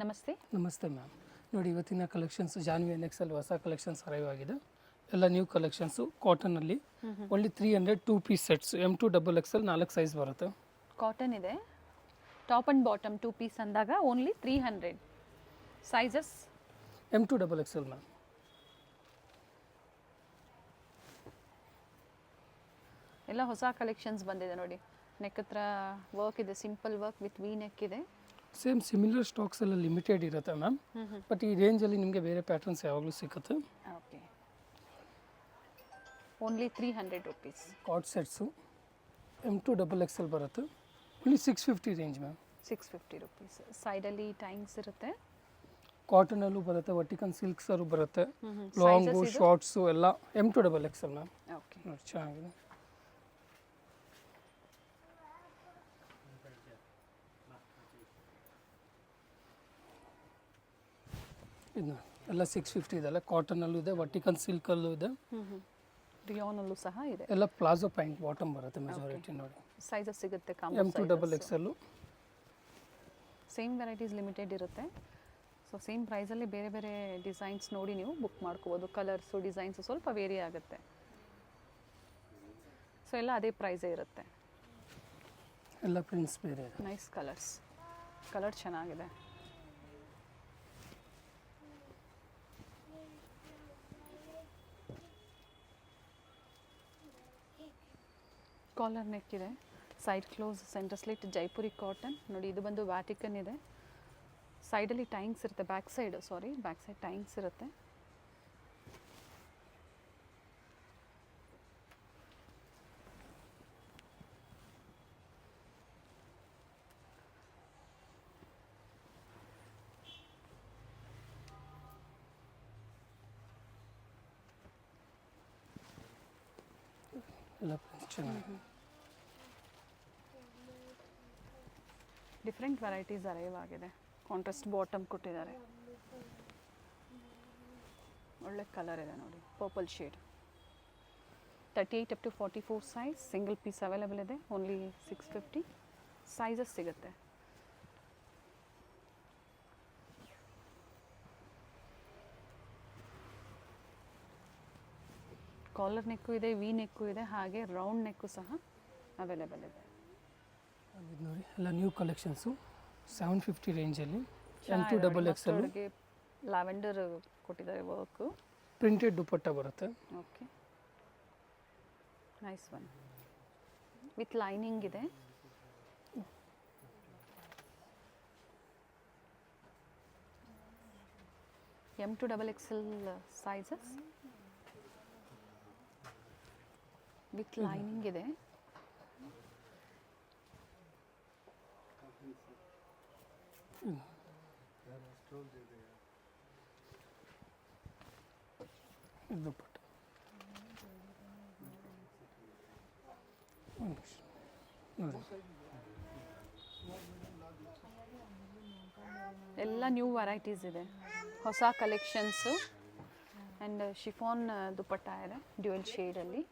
ನಮಸ್ತೆ. ನಮಸ್ತೆ ಮ್ಯಾಮ್. ನೋಡಿ, ಇವತ್ತಿನ ಕಲೆಕ್ಷನ್ಸ್ ಜಾನ್ವಿ NXL ಹೊಸ ಕಲೆಕ್ಷನ್ಸ್ ಅರೈವ್ ಆಗಿದೆ. ಎಲ್ಲ ನ್ಯೂ ಕಲೆಕ್ಷನ್ಸು ಕಾಟನಲ್ಲಿ. Only 300 2 piece sets M2 XXL 4 size ಬರುತ್ತೆ. ಕಾಟನ್ ಇದೆ, ಟಾಪ್ ಆ್ಯಂಡ್ ಬಾಟಮ್ 2 ಪೀಸ್ ಅಂದಾಗ only 300. Sizes M2 XXL ma'am. ಎಲ್ಲ ಹೊಸ ಕಲೆಕ್ಷನ್ಸ್ ಬಂದಿದೆ ನೋಡಿ. ನೆಕ್ ಹತ್ರ ವರ್ಕ್ ಇದೆ, simple work with V neck ಇದೆ. ಸೇಮ್ ಸಿಮಿಲರ್ ಸ್ಟಾಕ್ಸ್ ಎಲ್ಲ ಲಿಮಿಟೆಡ್ ಇರುತ್ತೆ ಮ್ಯಾಮ್. ಬಟ್ ಈ ರೇಂಜಲ್ಲಿ ನಿಮಗೆ ಬೇರೆ ಪ್ಯಾಟರ್ನ್ಸ್ ಯಾವಾಗಲೂ ಸಿಗುತ್ತೆ. Okay, only 300 rupees. ಕಾಟ್ ಸೆಟ್ಸು M2 XXL ಬರುತ್ತೆ. Only 650 range ma'am. 650 ರುಪೀಸ್. ಸೈಡಲ್ಲಿ ಟೈಮ್ಸ್ ಇರುತ್ತೆ. ಕಾಟನಲ್ಲೂ ಬರುತ್ತೆ, ವರ್ಟಿಕನ್ ಸಿಲ್ಕ್ಸರು ಬರುತ್ತೆ, ಲಾಂಗು ಶಾರ್ಟ್ಸು ಎಲ್ಲ M2 XXL ಮ್ಯಾಮ್. ಓಕೆ, ನೋಡಿ ಚೆನ್ನಾಗಿದೆ. ಇದು ಎಲ್ಲ 650 ಇದೆಲ್ಲ ಕಾಟನಲ್ಲೂ ಇದೆ, ವರ್ಟಿಕನ್ ಸಿಲ್ಕಲ್ಲೂ ಇದೆ, ರಿಯಾನಲ್ಲೂ ಸಹ ಇದೆ. ಎಲ್ಲ ಪ್ಲಾಜೋ ಪ್ಯಾಂಟ್ ಬಾಟಮ್ ಬರುತ್ತೆ ಮೆಜಾರಿಟಿ. ನೋಡಿ ಸೈಜಸ್ ಸಿಗುತ್ತೆ. M2 XXL same varieties limited ಇರುತ್ತೆ. ಸೊ ಸೇಮ್ ಪ್ರೈಸಲ್ಲಿ ಬೇರೆ ಬೇರೆ ಡಿಸೈನ್ಸ್ ನೋಡಿ ನೀವು ಬುಕ್ ಮಾಡ್ಕೋಬೋದು. ಕಲರ್ಸು ಡಿಸೈನ್ಸು ಸ್ವಲ್ಪ ವೇರಿ ಆಗುತ್ತೆ. ಸೊ ಎಲ್ಲ ಅದೇ ಪ್ರೈಸೇ ಇರುತ್ತೆ. ಎಲ್ಲ ಪ್ರಿಂಟ್ಸ್ ಬೇರೆ ಇದೆ. ನೈಸ್ ಕಲರ್ಸ್, ಕಲರ್ ಚೆನ್ನಾಗಿದೆ. ಕಾಲರ್ ನೆಕ್ ಇದೆ, side close, centre slit, Jaipuri cotton. ನೋಡಿ ಇದು ಬಂದು ವ್ಯಾಟಿಕನ್ ಇದೆ. ಸೈಡಲ್ಲಿ ಟೈಂಗ್ಸ್ ಇರುತ್ತೆ, ಬ್ಯಾಕ್ ಸೈಡ್ ಟೈಂಗ್ಸ್ ಇರುತ್ತೆ. ಎಲ್ಲ ಪ್ರಿಂಟ್ಸ್ ಚೆನ್ನಾಗಿದೆ. ಡಿಫ್ರೆಂಟ್ ವೆರೈಟೀಸ್ ಅರೈವ್ ಆಗಿದೆ. ಕಾಂಟ್ರಾಸ್ಟ್ ಬಾಟಮ್ ಕೊಟ್ಟಿದ್ದಾರೆ. ಒಳ್ಳೆ ಕಲರ್ ಇದೆ ನೋಡಿ, purple shade. 38 up to 44 size, single piece available ಇದೆ. ಓನ್ಲಿ 650. ಸೈಜಸ್ ಸಿಗುತ್ತೆ. ಕಾಲರ್ ನೆಕ್ಕು ಇದೆ, ವಿ ನೆಕ್ಕು ಇದೆ, ಹಾಗೆ ರೌಂಡ್ ನೆಕ್ಕು ಸಹ ಅವೈಲೇಬಲ್ ಇದೆ. ಇದು ನೋಡಿ ಎಲ್ಲ ನ್ಯೂ ಕಲೆಕ್ಷನ್ಸು 750 ರೇಂಜಲ್ಲಿ M2 XXL. ಲ್ಯಾವೆಂಡರ್ ಕೊಟ್ಟಿದ್ದಾರೆ ವರ್ಕು. ಪ್ರಿಂಟೆಡ್ ದುಪಟ್ಟ ಬರುತ್ತೆ. Okay, nice one with lining ಇದೆ. M2 XXL sizes with lining ಇದೆ. ದುಪಟ್ಟ ಎಲ್ಲ ನ್ಯೂ ವೆರೈಟೀಸ್ ಇದೆ, ಹೊಸ ಕಲೆಕ್ಷನ್ಸು. ಆ್ಯಂಡ್ ಶಿಫಾನ್ ದುಪಟ್ಟ ಇದೆ ಡ್ಯುಯಲ್ ಶೇಡಲ್ಲಿ.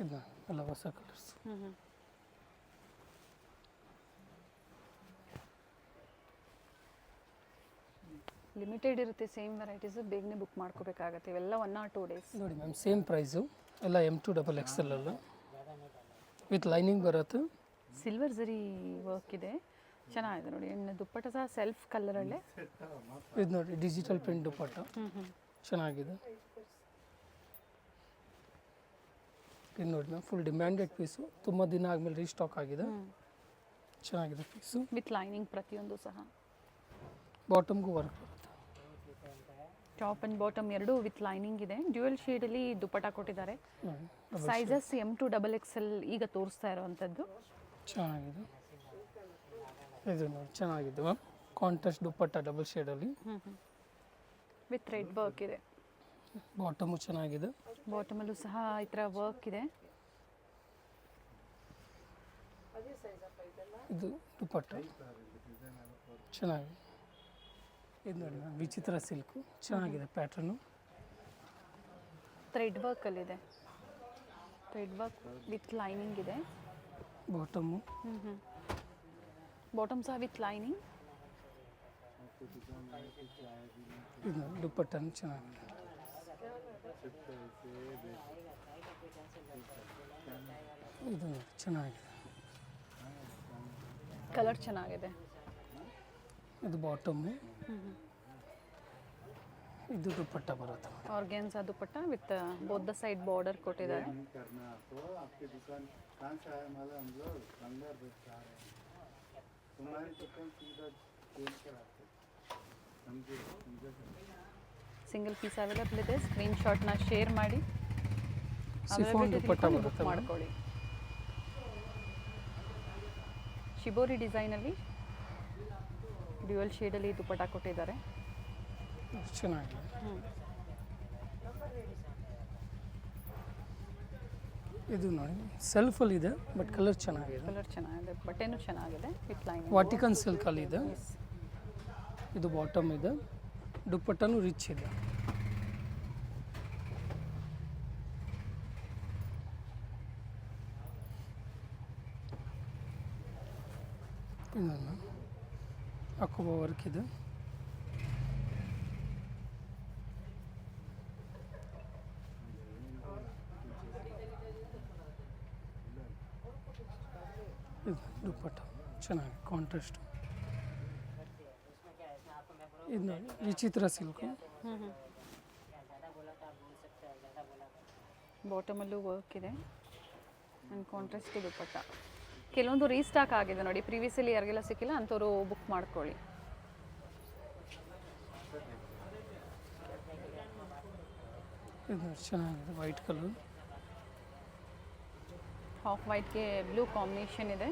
ಇದು ಎಲ್ಲ ಹೊಸ ಕಲರ್ಸ್. ಲಿಮಿಟೆಡ್ ಇರುತ್ತೆ, ಸೇಮ್ ವೆರೈಟೀಸು ಬೇಗನೆ ಬುಕ್ ಮಾಡ್ಕೋಬೇಕಾಗತ್ತೆ. ಇವೆಲ್ಲ 1 or 2 ಡೇಸ್. ನೋಡಿ ಮ್ಯಾಮ್, ಸೇಮ್ ಪ್ರೈಸು ಎಲ್ಲ M2 XXL ಅಲ್ಲ, ವಿತ್ ಲೈನಿಂಗ್ ಬರುತ್ತೆ. ಸಿಲ್ವರ್ ಜರಿ ವರ್ಕ್ ಇದೆ, ಚೆನ್ನಾಗಿದೆ ನೋಡಿ. ಇನ್ನು ದುಪ್ಪಟ್ಟ ಸಹ ಸೆಲ್ಫ್ ಕಲರಲ್ಲೇ. ಇದು ನೋಡಿ ಡಿಜಿಟಲ್ ಪ್ರಿಂಟ್ ದುಪ್ಪಟ್ಟ ಚೆನ್ನಾಗಿದೆ. ಇದು ನೋಡಿ ಮ್ಯಾಮ್, ಫುಲ್ ಡಿಮ್ಯಾಂಡೆಡ್ ಪೀಸು, ತುಂಬ ದಿನ ಆದಮೇಲೆ ರೀಸ್ಟಾಕ್ ಆಗಿದೆ. ಚೆನ್ನಾಗಿದೆ ಪೀಸು ವಿತ್ ಲೈನಿಂಗ್ ಪ್ರತಿಯೊಂದು ಸಹ. ಬಾಟಮ್ಗೂ ವರ್ಕ್ ಬರುತ್ತೆ. ಟಾಪ್ ಆ್ಯಂಡ್ ಬಾಟಮ್ ಎರಡೂ ವಿತ್ ಲೈನಿಂಗ್ ಇದೆ. ಡ್ಯುಯಲ್ ಶೇಡಲ್ಲಿ ದುಪ್ಪಟ್ಟ ಕೊಟ್ಟಿದ್ದಾರೆ. ಸೈಜಸ್ M2 XXL ಈಗ ತೋರಿಸ್ತಾ ಇರೋವಂಥದ್ದು. ಚೆನ್ನಾಗಿದೆ. ಇದು ನೋಡಿ ಚೆನ್ನಾಗಿದೆ ಮ್ಯಾಮ್, ಕಾಂಟ್ರಾಸ್ಟ್ ದುಪ್ಪಟ್ಟ ಡಬಲ್ ಶೇಡಲ್ಲಿ ವಿತ್ ರೆಡ್ ವರ್ಕ್ ಇದೆ. ಬಾಟಮು ಚೆನ್ನಾಗಿದೆ. ಬಾಟಮಲ್ಲೂ ಸಹ ಈ ಥರ ವರ್ಕ್ ಇದೆ. ಇದು ದುಪ್ಪಟ್ಟ ಚೆನ್ನಾಗಿದೆ. ಇದು ನೋಡಿ ಮ್ಯಾಮ್, ವಿಚಿತ್ರ ಸಿಲ್ಕು ಚೆನ್ನಾಗಿದೆ ಪ್ಯಾಟ್ರನು. ಥ್ರೆಡ್ ವರ್ಕಲ್ಲಿದೆ. ಥ್ರೆಡ್ ವರ್ಕ್ ವಿತ್ ಲೈನಿಂಗ್ ಇದೆ. ಬಾಟಮು ಬಾಟಮ್ ಸಹ ವಿತ್ ಲೈನಿಂಗ್. ಇದು ದುಪ್ಪಟ್ಟನು ಚೆನ್ನಾಗಿದೆ. ಇದು ಚೆನ್ನಾಗಿದೆ. ಕಲರ್ ಚೆನ್ನಾಗಿದೆ. ಇದು ಬಾಟಮು, ಇದು ದುಪ್ಪಟ್ಟ ಬರುತ್ತೆ. Organza dupatta with both the side border ಕೊಟ್ಟಿದ್ದಾರೆ. ಸಿಂಗಲ್ ಪೀಸ್ ಅವೈಲೇಬಲ್ ಇದೆ. ಸ್ಕ್ರೀನ್ಶಾಟ್ನ ಶೇರ್ ಮಾಡಿ ಸಿಫಾನ್ ದುಪ್ಪಟ್ಟ ಬುಕ್ ಬರುತ್ತೆ ಮೇಡಮ್. ಮಾಡ್ಕೊಳ್ಳಿ. ಶಿಬೋರಿ ಡಿಸೈನಲ್ಲಿ ಡ್ಯುಯಲ್ ಶೇಡಲ್ಲಿ ದುಪ್ಪಟ್ಟ ಕೊಟ್ಟಿದ್ದಾರೆ. ಚೆನ್ನಾಗಿದೆ. ಇದು ನೋಡಿ ಸೆಲ್ಫಲ್ಲಿ ಇದೆ ಬಟ್ ಕಲರ್ ಚೆನ್ನಾಗಿದೆ. ಕಲರ್ ಚೆನ್ನಾಗಿದೆ, ಬಟ್ಟೆನೂ ಚೆನ್ನಾಗಿದೆ ವಿತ್ ಲೈನ್. ವಾಟಿಕನ್ ಸಿಲ್ಕಲ್ಲಿ ಇದೆ. ಇದು ಬಾಟಮ್ ಇದೆ, ದುಪ್ಪಟ್ಟನು ರಿಚ್ ಇದೆ. ಇನ್ನೊಂದು ಅಕೋಬಾ ವರ್ಕ್ ಇದೆ. ಇದು ದುಪ್ಪಟ್ಟ ಚೆನ್ನಾಗಿದೆ, ಕಾಂಟ್ರಾಸ್ಟ್. ಇದು ನೋಡಿ ವಿಚಿತ್ರ ಸಿಲ್ಕು. ಬಾಟಮಲ್ಲೂ ವರ್ಕ್ ಇದೆ ಆ್ಯಂಡ್ ಕಾಂಟ್ರಾಸ್ಟ್ ದುಪ್ಪಟ್ಟ. ಕೆಲವೊಂದು ರೀಸ್ಟಾಕ್ ಆಗಿದೆ ನೋಡಿ, ಪ್ರೀವಿಯಸ್ಲಿ ಯಾರಿಗೆಲ್ಲ ಸಿಕ್ಕಿಲ್ಲ ಅಂಥವ್ರು ಬುಕ್ ಮಾಡ್ಕೊಳ್ಳಿ. ಇದು ಚೆನ್ನಾಗಿದೆ, ವೈಟ್ ಕಲರ್. ಹಾಫ್ ವೈಟ್ಗೆ ಬ್ಲೂ ಕಾಂಬಿನೇಷನ್ ಇದೆ.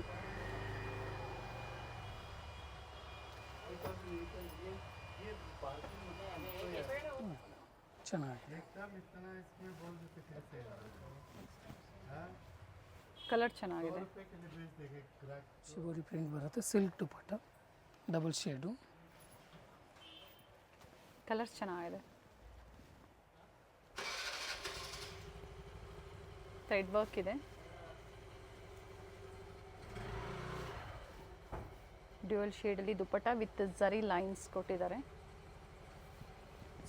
ಚೆನ್ನಾಗಿದೆ. ಕಲರ್ ಚೆನ್ನಾಗಿದೆ. ಶಿಬೋರಿ ಪ್ರಿಂಟ್ ಬರುತ್ತೆ, silk dupatta, double shade. Colour ಚೆನ್ನಾಗಿದೆ. ಥ್ರೆಡ್ ವರ್ಕ್ ಇದೆ. ಡ್ಯುಯಲ್ ಶೇಡಲ್ಲಿ ದುಪ್ಪಟ್ಟ ವಿತ್ ಝರಿ ಲೈನ್ಸ್ ಕೊಟ್ಟಿದ್ದಾರೆ.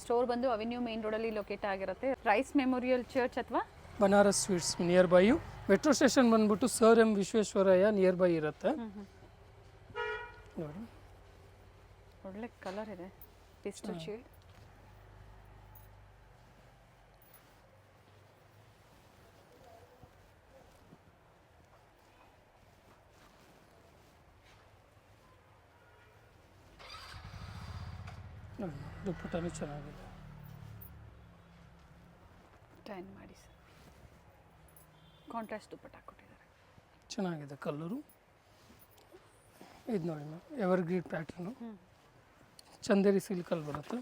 ಸ್ಟೋರ್ ಬಂದು ಅವೆನ್ಯೂ ಮೇನ್ ರೋಡಲ್ಲಿ ಲೊಕೇಟ್ ಆಗಿರುತ್ತೆ. ರೈಸ್ ಮೆಮೋರಿಯಲ್ ಚರ್ಚ್ ಅಥವಾ Banaras sweets near by. Metro station ಬಂದ್ಬಿಟ್ಟು sir M Visvesvaraya near by ಇರುತ್ತೆ ನೋಡಿ. ಒಳ್ಳೆ ಕಲರ್ ಇದೆ, ಪಿಸ್ಟಲ್ ಶೇಡ್. ದುಪ್ಪಟ್ಟನು ಚೆನ್ನಾಗಿದೆ. ಟೈನ್ ಮಾಡಿ ಸರ್. ಕಾಂಟ್ರಾಸ್ಟ್ ದುಪ್ಪಟ್ಟ ಕೊಟ್ಟಿದ್ದಾರೆ. ಚೆನ್ನಾಗಿದೆ ಕಲರು. ಇದು ನೋಡಿ ಮ್ಯಾಮ್, ಎವರ್ಗ್ರೀನ್ ಪ್ಯಾಟರ್ನು, ಚಂದೇರಿ ಸಿಲ್ಕಲ್ಲಿ ಬರುತ್ತೆ.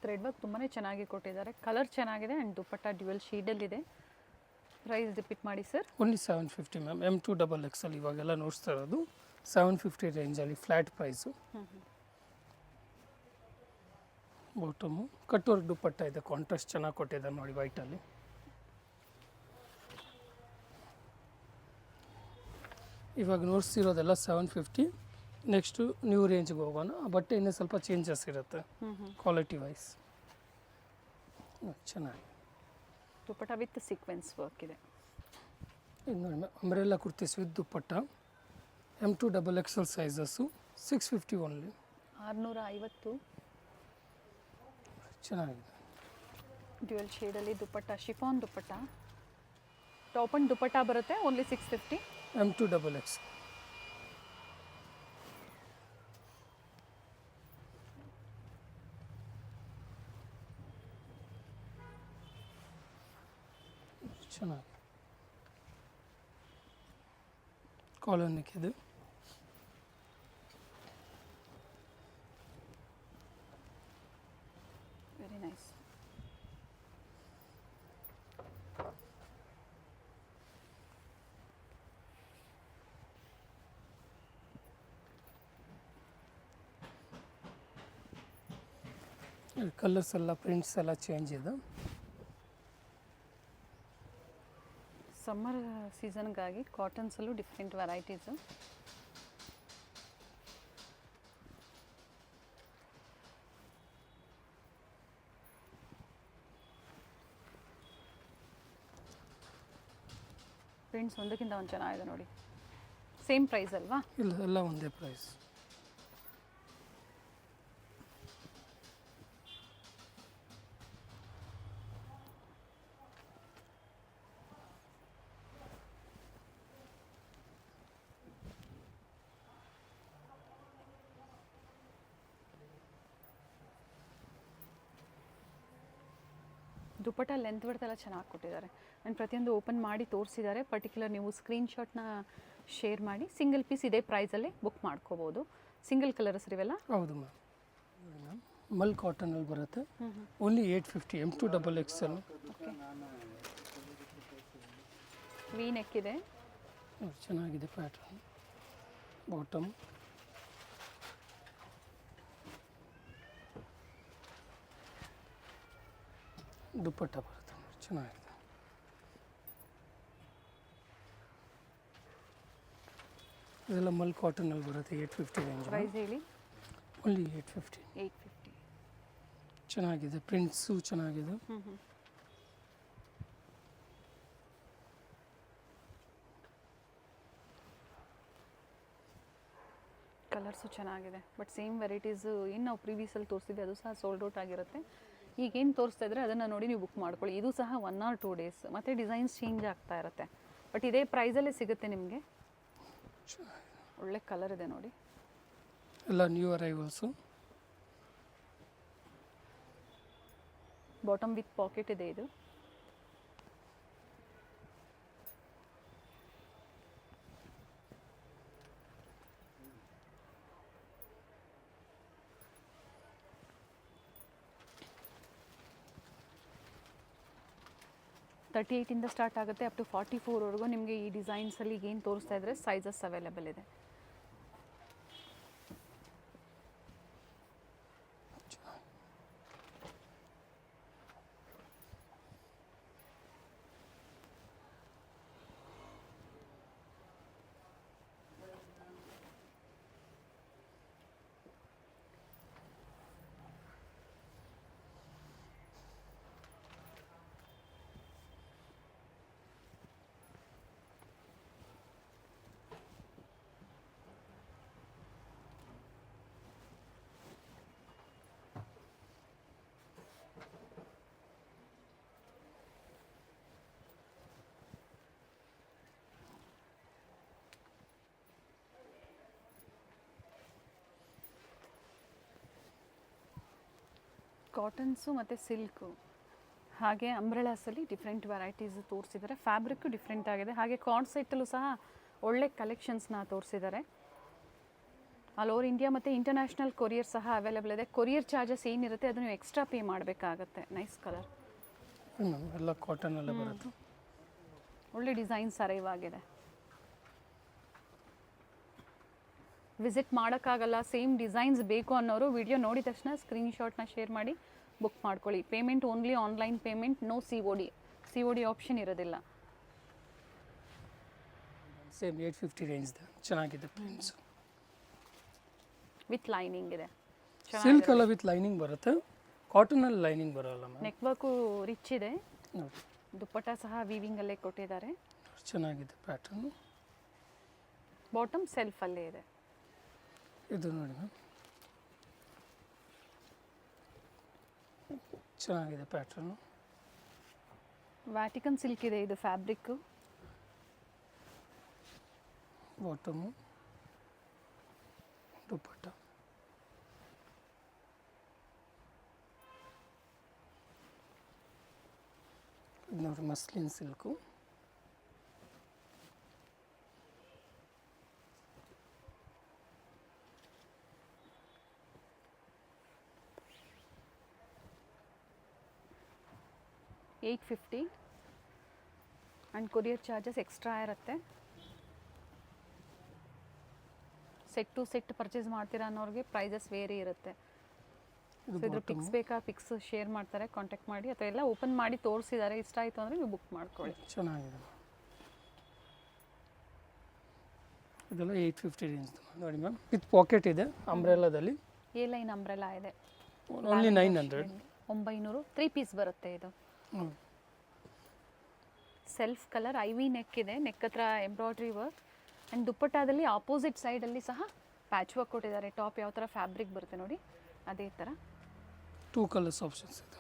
ಥ್ರೆಡ್ ವರ್ಕ್ ತುಂಬಾ ಚೆನ್ನಾಗಿ ಕೊಟ್ಟಿದ್ದಾರೆ. ಕಲರ್ ಚೆನ್ನಾಗಿದೆ ಆ್ಯಂಡ್ ದುಪ್ಪಟ್ಟ ಡ್ಯುಯಲ್ ಶೇಡಲ್ಲಿದೆ. ಪ್ರೈಸ್ ರಿಪೀಟ್ ಮಾಡಿ ಸರ್. Only 750 ma'am. M2XXL ಇವಾಗೆಲ್ಲ ನೋಡ್ತಾ ಇರೋದು 750 ರೇಂಜಲ್ಲಿ flat price. Bottom cut work dupatta ಇದೆ, ಕಾಂಟ್ರಾಸ್ಟ್ ಚೆನ್ನಾಗಿ ಕೊಟ್ಟಿದ್ದಾರೆ ನೋಡಿ ವೈಟಲ್ಲಿ. ಇವಾಗ ನೋಡ್ತಿರೋದೆಲ್ಲ 750. ನೆಕ್ಸ್ಟು ನ್ಯೂ ರೇಂಜ್ಗೆ ಹೋಗೋಣ. ಆ ಬಟ್ಟೆ ಇನ್ನೂ ಸ್ವಲ್ಪ ಚೇಂಜಸ್ ಇರುತ್ತೆ ಕ್ವಾಲಿಟಿ ವೈಸ್. ಚೆನ್ನಾಗಿ ದುಪ್ಪಟ್ಟ ವಿತ್ ಸೀಕ್ವೆನ್ಸ್ ವರ್ಕ್ ಇದೆ. ಇದು ನೋಡಿ umbrella kurtis with dupatta, M2XXL sizes, 650 only. 650. ಚೆನ್ನಾಗಿದೆ. ಡ್ಯುಯಲ್ ಶೇಡಲ್ಲಿ dupatta, chiffon dupatta, top and dupatta ಬರುತ್ತೆ. ಓನ್ಲಿ 650. M2XXL. ಚೆನ್ನಾಗಿ ಕಾಲರ್ ನೆಕ್ ಇದೆ. Very nice. ಕಲರ್ಸ್ ಎಲ್ಲ ಪ್ರಿಂಟ್ಸ್ ಎಲ್ಲ ಚೇಂಜ್ ಇದೆ. ಸಮ್ಮರ್ ಸೀಸನ್ಗಾಗಿ ಕಾಟನ್ಸಲ್ಲೂ ಡಿಫ್ರೆಂಟ್ ವೆರೈಟೀಸು. ಪ್ರಿಂಟ್ಸ್ ಒಂದಕ್ಕಿಂತ ಒಂದು ಚೆನ್ನಾಗಿದೆ ನೋಡಿ. ಸೇಮ್ ಪ್ರೈಸ್ ಅಲ್ವಾ? ಇಲ್ಲ, ಎಲ್ಲ ಒಂದೇ ಪ್ರೈಸ್. ದುಪ್ಪಟ್ಟ ಲೆಂತ್ ಬಿಡ್ತ್ ಎಲ್ಲ ಚೆನ್ನಾಗಿ ಕೊಟ್ಟಿದ್ದಾರೆ ಆ್ಯಂಡ್ ಪ್ರತಿಯೊಂದು ಓಪನ್ ಮಾಡಿ ತೋರಿಸಿದ್ದಾರೆ. ಪರ್ಟಿಕ್ಯುಲರ್ ನೀವು ಸ್ಕ್ರೀನ್ಶಾಟ್ನ ಶೇರ್ ಮಾಡಿ ಸಿಂಗಲ್ ಪೀಸ್ ಇದೇ ಪ್ರೈಸಲ್ಲೇ ಬುಕ್ ಮಾಡ್ಕೋಬೋದು. ಸಿಂಗಲ್ ಕಲರ್ಸ್ ಇವೆಲ್ಲ. ಹೌದು ಮ್ಯಾಮ್, ಮಲ್ ಕಾಟನಲ್ಲಿ ಬರುತ್ತೆ. Only 850 M2XXL. Okay, V neck ಇದೆ. ಚೆನ್ನಾಗಿದೆ ಪ್ಯಾಟರ್ನ್. ಬಾಟಮ್ ದುಪ್ಪಟ್ಟ ಬರುತ್ತೆ, ಚೆನ್ನಾಗಿದೆ. ಇದೆಲ್ಲ ಮಲ್ ಕಾಟನಲ್ಲಿ ಬರುತ್ತೆ. 850 ರೇಂಜ್. ಪ್ರೈಸ್ ಹೇಳಿ. ಓನ್ಲಿ 850. 850. ಚೆನ್ನಾಗಿದೆ, ಪ್ರಿಂಟ್ಸು ಚೆನ್ನಾಗಿದೆ. ಕಲರ್ಸು ಚೆನ್ನಾಗಿದೆ. ಬಟ್ ಸೇಮ್ ವೆರೈಟೀಸು ಏನು ನಾವು ಪ್ರೀವಿಯಸಲ್ಲಿ ತೋರಿಸಿದ್ವಿ ಅದು ಸಹ ಸೋಲ್ಡ್ ಔಟ್ ಆಗಿರುತ್ತೆ. ಈಗೇನು ತೋರಿಸ್ತಾ ಇದ್ರೆ ಅದನ್ನು ನೋಡಿ ನೀವು ಬುಕ್ ಮಾಡ್ಕೊಳ್ಳಿ. ಇದು ಸಹ 1 or 2 days ಮತ್ತು ಡಿಸೈನ್ಸ್ ಚೇಂಜ್ ಆಗ್ತಾ ಇರುತ್ತೆ. ಬಟ್ ಇದೇ ಪ್ರೈಸಲ್ಲೇ ಸಿಗುತ್ತೆ ನಿಮಗೆ. ಒಳ್ಳೆ ಕಲರ್ ಇದೆ ನೋಡಿ. ಎಲ್ಲ new arrivals. Bottom with packet ಇದೆ ಇದು. $38 ಸ್ಟಾರ್ಟ್ ಆಗುತ್ತೆ ಅಪ್ ಟು 44ವರೆಗೂ ನಿಮಗೆ ಈ ಡಿಸೈನ್ಸಲ್ಲಿ ಏನು ತೋರಿಸ್ತಾ ಇದ್ರೆ ಸೈಜಸ್ ಅವೈಲೇಬಲ್ ಇದೆ. ಕಾಟನ್ಸು ಮತ್ತು ಸಿಲ್ಕು ಹಾಗೆ ಅಂಬ್ರೆಲಾಸಲ್ಲಿ ಡಿಫ್ರೆಂಟ್ ವೆರೈಟೀಸ್ ತೋರಿಸಿದ್ದಾರೆ. ಫ್ಯಾಬ್ರಿಕ್ಕು ಡಿಫ್ರೆಂಟ್ ಆಗಿದೆ. ಹಾಗೆ ಕಾರ್ಡ್ ಸೆಟ್ಟಲ್ಲೂ ಸಹ ಒಳ್ಳೆ ಕಲೆಕ್ಷನ್ಸ್ನ ತೋರಿಸಿದ್ದಾರೆ. ಆಲ್ ಓವರ್ ಇಂಡಿಯಾ ಮತ್ತು ಇಂಟರ್ನ್ಯಾಷನಲ್ ಕೊರಿಯರ್ ಸಹ ಅವೈಲೇಬಲ್ ಇದೆ. ಕೊರಿಯರ್ ಚಾರ್ಜಸ್ ಏನಿರುತ್ತೆ ಅದು ನೀವು ಎಕ್ಸ್ಟ್ರಾ ಪೇ ಮಾಡಬೇಕಾಗತ್ತೆ. Nice colour. ಎಲ್ಲ ಕಾಟನಲ್ಲೇ ಬರುತ್ತೆ. ಒಳ್ಳೆ ಡಿಸೈನ್ಸ್ ಅರೈವ್ ಆಗಿದೆ. ವಿಸಿಟ್ ಮಾಡೋಕ್ಕಾಗಲ್ಲ, ಸೇಮ್ ಡಿಸೈನ್ಸ್ ಬೇಕು ಅನ್ನೋರು ವಿಡಿಯೋ ನೋಡಿದ ತಕ್ಷಣ ಸ್ಕ್ರೀನ್ಶಾಟ್ನ ಶೇರ್ ಮಾಡಿ ಬುಕ್ ಮಾಡ್ಕೊಳ್ಳಿ. Payment only online payment, no C O D option ಇರೋದಿಲ್ಲ. ಸೇಮ್ 850 ರೇಂಜ್ ಚೆನ್ನಾಗಿದೆ. ಪ್ರಿಂಟ್ಸ್ ವಿತ್ ಲೈನಿಂಗ್ ಇದೆ. ಸಿಲ್ಕ್ ಅಲ್ಲ, ವಿತ್ ಲೈನಿಂಗ್ ಬರುತ್ತೆ. ಕಾಟನಲ್ಲಿ ಲೈನಿಂಗ್ ಬರೋಲ್ಲ ಮ್ಯಾಮ್. ನೆಕ್ ವರ್ಕು ರಿಚ್ ಇದೆ. ನೋಡಿ, ದುಪ್ಪಟ್ಟ ಸಹ ವೀವಿಂಗಲ್ಲೇ ಕೊಟ್ಟಿದ್ದಾರೆ. ಚೆನ್ನಾಗಿದೆ ಪ್ಯಾಟರ್ನು. ಬಾಟಮ್ ಸೆಲ್ಫಲ್ಲೇ ಇದೆ. ಇದು ನೋಡಿ ಮ್ಯಾಮ್, ಚೆನ್ನಾಗಿದೆ ಪ್ಯಾಟರ್ನು. ವ್ಯಾಟಿಕನ್ ಸಿಲ್ಕ್ ಇದೆ ಇದು ಫ್ಯಾಬ್ರಿಕ್ಕು. ಬಾಟಮು, ದುಪ್ಪಟ್ಟ. ಇದು ನೋಡಿ muslin silk. $850 and courier charges extra ಇರುತ್ತೆ. ಸೆಟ್ ಟು ಸೆಟ್ ಪರ್ಚೇಸ್ ಮಾಡ್ತೀರಾ ಅನ್ನೋರಿಗೆ ಪ್ರೈಸಸ್ ವೇರಿ ಇರುತ್ತೆ. ಸೊ ಇದ್ರ ಪಿಕ್ಸ್ ಬೇಕಾ, ಪಿಕ್ಸ್ ಶೇರ್ ಮಾಡ್ತಾರೆ, ಕಾಂಟ್ಯಾಕ್ಟ್ ಮಾಡಿ. ಅಥವಾ ಎಲ್ಲ ಓಪನ್ ಮಾಡಿ ತೋರಿಸಿದ್ದಾರೆ, ಇಷ್ಟ ಆಯಿತು ಅಂದರೆ ನೀವು ಬುಕ್ ಮಾಡ್ಕೊಳ್ಳಿ. ಚೆನ್ನಾಗಿದೆ. ಇದೆಲ್ಲ 850 ರೇಂಜ್ ನೋಡಿ ಮ್ಯಾಮ್. ವಿತ್ ಪಾಕೆಟ್ ಇದೆ ಅಂಬ್ರೆಲಾದಲ್ಲಿ. ಎ ಲೈನ್ ಅಂಬ್ರೆಲಾ ಇದೆ, ಓನ್ಲಿ 900. 900. 3 ಪೀಸ್ ಬರುತ್ತೆ ಇದು. ಸೆಲ್ಫ್ ಕಲರ್ ಐವಿ ನೆಕ್ ಇದೆ, ನೆಕ್ ಹತ್ರ ಎಂಬ್ರಾಯ್ಡ್ರಿ ವರ್ಕ್ ಆ್ಯಂಡ್ ದುಪ್ಪಟ್ಟಾದಲ್ಲಿ ಆಪೋಸಿಟ್ ಸೈಡಲ್ಲಿ ಸಹ ಪ್ಯಾಚ್ ವರ್ಕ್ ಕೊಟ್ಟಿದ್ದಾರೆ. ಟಾಪ್ ಯಾವ ಥರ ಫ್ಯಾಬ್ರಿಕ್ ಬರುತ್ತೆ ನೋಡಿ ಅದೇ ಥರ. 2 ಕಲರ್ಸ್ ಆಪ್ಷನ್ಸ್ ಇದೆ.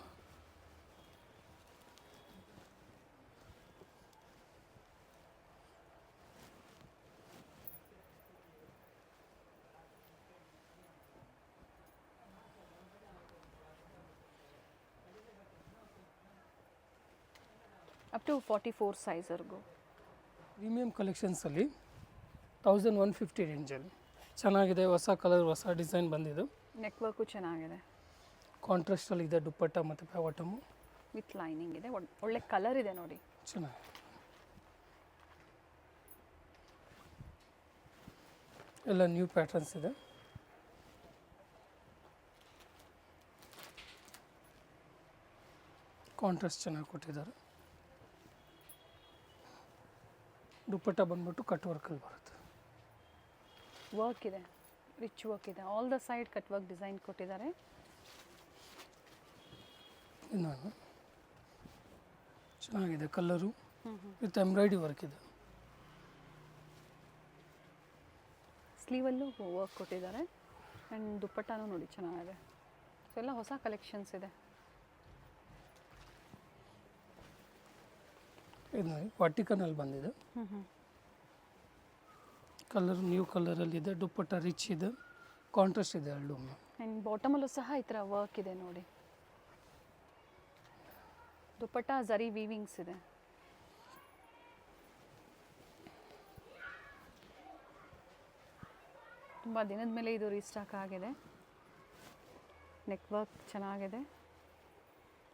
ಅಪ್ ಟು 44 ಸೈಜ್ವರೆಗೂ. ಪ್ರೀಮಿಯಂ ಕಲೆಕ್ಷನ್ಸಲ್ಲಿ 1150 ರೇಂಜಲ್ಲಿ ಚೆನ್ನಾಗಿದೆ. ಹೊಸ ಕಲರ್, ಹೊಸ ಡಿಸೈನ್ ಬಂದಿದ್ದು. ನೆಕ್ ವರ್ಕು ಚೆನ್ನಾಗಿದೆ, ಕಾಂಟ್ರಾಸ್ಟಲ್ಲಿ ಇದೆ ದುಪ್ಪಟ್ಟ ಮತ್ತು ಬಾಟಮು ವಿತ್ ಲೈನಿಂಗ್ ಇದೆ. ಒಳ್ಳೆ ಕಲರ್ ಇದೆ ನೋಡಿ, ಚೆನ್ನಾಗಿದೆ. ಎಲ್ಲ ನ್ಯೂ ಪ್ಯಾಟರ್ನ್ಸ್ ಇದೆ. ಕಾಂಟ್ರಾಸ್ಟ್ ಚೆನ್ನಾಗಿ ಕೊಟ್ಟಿದ್ದಾರೆ. ದುಪ್ಪಟ್ಟ ಬಂದ್ಬಿಟ್ಟು ಕಟ್ ವರ್ಕಲ್ಲಿ ಬರುತ್ತೆ. ವರ್ಕ್ ಇದೆ, ರಿಚ್ ವರ್ಕ್ ಇದೆ. All the side cut work design ಕೊಟ್ಟಿದ್ದಾರೆ. ಇನ್ನೊಂದು ಚೆನ್ನಾಗಿದೆ ಕಲರು ವಿತ್ ಎಂಬ್ರಾಯ್ಡ್ರಿ ವರ್ಕ್ ಇದೆ. ಸ್ಲೀವಲ್ಲೂ ವರ್ಕ್ ಕೊಟ್ಟಿದ್ದಾರೆ ಆ್ಯಂಡ್ ದುಪ್ಪಟ್ಟನೂ ನೋಡಿ ಚೆನ್ನಾಗಿದೆ. ಸೊ ಎಲ್ಲ ಹೊಸ ಕಲೆಕ್ಷನ್ಸ್ ಇದೆ. ಇದು ನೋಡಿ ವಾಟಿಕನಲ್ಲಿ ಬಂದಿದೆ. ಕಲರ್ ನ್ಯೂ ಕಲರಲ್ಲಿದೆ. ದುಪ್ಪಟ್ಟ ರಿಚ್ ಇದೆ, ಕಾಂಟ್ರಾಸ್ಟ್ ಇದೆ ಎರಡು. ಆ್ಯಂಡ್ ಬಾಟಮಲ್ಲೂ ಸಹ ಈ ಥರ ವರ್ಕ್ ಇದೆ ನೋಡಿ. ದುಪ್ಪಟ್ಟ ಜರಿ ವೀವಿಂಗ್ಸ್ ಇದೆ. ತುಂಬ ದಿನದ ಮೇಲೆ ಇದು ರೀಸ್ಟಾಕ್ ಆಗಿದೆ. ನೆಕ್ ವರ್ಕ್ ಚೆನ್ನಾಗಿದೆ.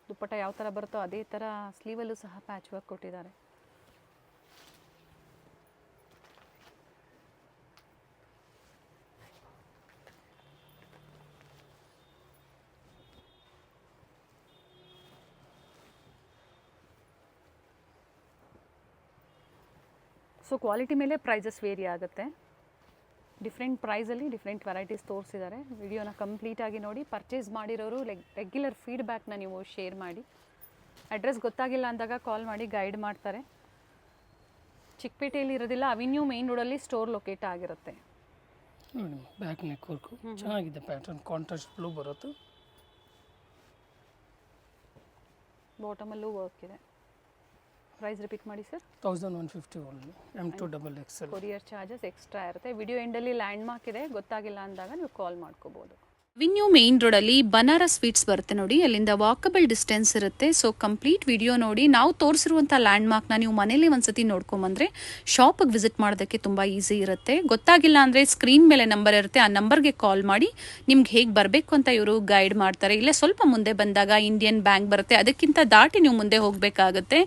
ದುಪ್ಪಟ್ಟ ಯಾವ ಥರ ಬರುತ್ತೋ ಅದೇ ಥರ ಸ್ಲೀವಲ್ಲೂ ಸಹ ಪ್ಯಾಚ್ ವರ್ಕ್ ಕೊಟ್ಟಿದ್ದಾರೆ. ಸೊ ಕ್ವಾಲಿಟಿ ಮೇಲೆ ಪ್ರೈಸಸ್ ವೇರಿ ಆಗುತ್ತೆ. ಡಿಫ್ರೆಂಟ್ ಪ್ರೈಸಲ್ಲಿ ಡಿಫ್ರೆಂಟ್ ವೆರೈಟೀಸ್ ತೋರಿಸಿದ್ದಾರೆ. ವಿಡಿಯೋನ ಕಂಪ್ಲೀಟಾಗಿ ನೋಡಿ. ಪರ್ಚೇಸ್ ಮಾಡಿರೋರು ರೆಗ್ಯುಲರ್ ಫೀಡ್ಬ್ಯಾಕ್ನ ನೀವು ಶೇರ್ ಮಾಡಿ. ಅಡ್ರೆಸ್ ಗೊತ್ತಾಗಿಲ್ಲ ಅಂದಾಗ ಕಾಲ್ ಮಾಡಿ ಗೈಡ್ ಮಾಡ್ತಾರೆ. ಚಿಕ್ಕಪೇಟೆಯಲ್ಲಿ ಇರೋದಿಲ್ಲ, ಅವಿನ್ಯೂ ಮೇನ್ ರೋಡಲ್ಲಿ ಸ್ಟೋರ್ ಲೊಕೇಟ್ ಆಗಿರುತ್ತೆ. ನೋಡಿ ಬ್ಯಾಕ್ ನೆಕ್ ವರ್ಕು ಚೆನ್ನಾಗಿದೆ. ಪ್ಯಾಟರ್ನ್ ಕಾಂಟ್ರಾಸ್ಟ್ ಬ್ಲೂ ಬರುತ್ತೆ. ಬಾಟಮಲ್ಲೂ ವರ್ಕ್ ಇದೆ. ಪ್ರೈಸ್ ರಿಪೀಟ್ ಮಾಡಿ sir. 1150 only. M2XXL. Courier charges extra ಇರುತ್ತೆ. ವಿಡಿಯೋ ಎಂಡಲ್ಲಿ ಲ್ಯಾಂಡ್ ಮಾರ್ಕ್ ಇದೆ, ಗೊತ್ತಾಗಿಲ್ಲ ಅಂದಾಗ ನೀವು ಕಾಲ್ ಮಾಡ್ಕೋಬೋದು. ಅವಿನ್ಯೂ ಮೇನ್ ರೋಡಲ್ಲಿ ಬನಾರಸ್ ಸ್ವೀಟ್ಸ್ ಬರುತ್ತೆ ನೋಡಿ, ಅಲ್ಲಿಂದ ವಾಕಬಲ್ ಡಿಸ್ಟೆನ್ಸ್ ಇರುತ್ತೆ. ಸೊ ಕಂಪ್ಲೀಟ್ ವಿಡಿಯೋ ನೋಡಿ. ನಾವು ತೋರಿಸಿರುವಂಥ ಲ್ಯಾಂಡ್ ಮಾರ್ಕ್ನ ನೀವು ಮನೇಲಿ ಒಂದ್ಸತಿ ನೋಡ್ಕೊಂಬಂದ್ರೆ ಶಾಪಿಗೆ ವಿಸಿಟ್ ಮಾಡೋದಕ್ಕೆ ತುಂಬ ಈಸಿ ಇರುತ್ತೆ. ಗೊತ್ತಾಗಿಲ್ಲ ಅಂದರೆ ಸ್ಕ್ರೀನ್ ಮೇಲೆ ನಂಬರ್ ಇರುತ್ತೆ, ಆ ನಂಬರ್ಗೆ ಕಾಲ್ ಮಾಡಿ ನಿಮ್ಗೆ ಹೇಗೆ ಬರಬೇಕು ಅಂತ ಇವರು ಗೈಡ್ ಮಾಡ್ತಾರೆ. ಇಲ್ಲೇ ಸ್ವಲ್ಪ ಮುಂದೆ ಬಂದಾಗ ಇಂಡಿಯನ್ ಬ್ಯಾಂಕ್ ಬರುತ್ತೆ, ಅದಕ್ಕಿಂತ ದಾಟಿ ನೀವು ಮುಂದೆ ಹೋಗಬೇಕಾಗುತ್ತೆ.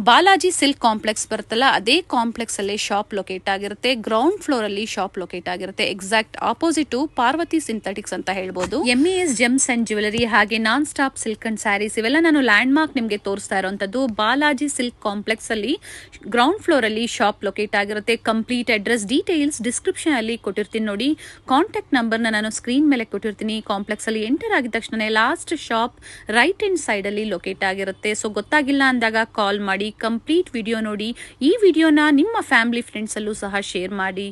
ಬಾಲಾಜಿ ಸಿಲ್ಕ್ ಕಾಂಪ್ಲೆಕ್ಸ್ ಬರುತ್ತಲ್ಲ, ಅದೇ ಕಾಂಪ್ಲೆಕ್ಸ್ ಅಲ್ಲಿ ಶಾಪ್ ಲೊಕೇಟ್ ಆಗಿರುತ್ತೆ. ಗ್ರೌಂಡ್ ಫ್ಲೋರ್ ಅಲ್ಲಿ ಶಾಪ್ ಲೊಕೇಟ್ ಆಗಿರುತ್ತೆ. ಎಕ್ಸಾಕ್ಟ್ ಆಪೋಸಿಟ್ ಪಾರ್ವತಿ ಸಿಂಥೆಟಿಕ್ಸ್ ಅಂತ ಹೇಳ್ಬೋದು. MES ಜೆಮ್ಸ್ ಅಂಡ್ ಜ್ಯುವೆಲರಿ ಹಾಗೆ non stop silk and saris ಇವೆಲ್ಲ ನಾನು ಲ್ಯಾಂಡ್ ಮಾರ್ಕ್ ನಿಮಗೆ ತೋರಿಸ್ತಾ ಇರುವಂತದ್ದು. ಬಾಲಾಜಿ ಸಿಲ್ಕ್ ಕಾಂಪ್ಲೆಕ್ಸ್ ಅಲ್ಲಿ ಗ್ರೌಂಡ್ ಫ್ಲೋರ್ ಅಲ್ಲಿ ಶಾಪ್ ಲೊಕೇಟ್ ಆಗಿರುತ್ತೆ. ಕಂಪ್ಲೀಟ್ ಅಡ್ರೆಸ್ ಡೀಟೇಲ್ಸ್ ಡಿಸ್ಕ್ರಿಪ್ಷನ್ ಅಲ್ಲಿ ಕೊಟ್ಟಿರ್ತೀನಿ ನೋಡಿ. ಕಾಂಟ್ಯಾಕ್ಟ್ ನಂಬರ್ನ ನಾನು ಸ್ಕ್ರೀನ್ ಮೇಲೆ ಕೊಟ್ಟಿರ್ತೀನಿ. ಕಾಂಪ್ಲೆಕ್ಸ್ ಅಲ್ಲಿ ಎಂಟರ್ ಆಗಿದ ತಕ್ಷಣ last shop right hand side ಅಲ್ಲಿ ಲೊಕೇಟ್ ಆಗಿರುತ್ತೆ. ಸೊ ಗೊತ್ತಾಗಿಲ್ಲ ಅಂದಾಗ ಕಾಲ್ ಮಾಡಿ. ಕಂಪ್ಲೀಟ್ ವಿಡಿಯೋ ನೋಡಿ. ಈ ವಿಡಿಯೋನ ನಿಮ್ಮ ಫ್ಯಾಮಿಲಿ ಫ್ರೆಂಡ್ಸ್ ಅಲ್ಲೂ ಸಹ ಶೇರ್ ಮಾಡಿ.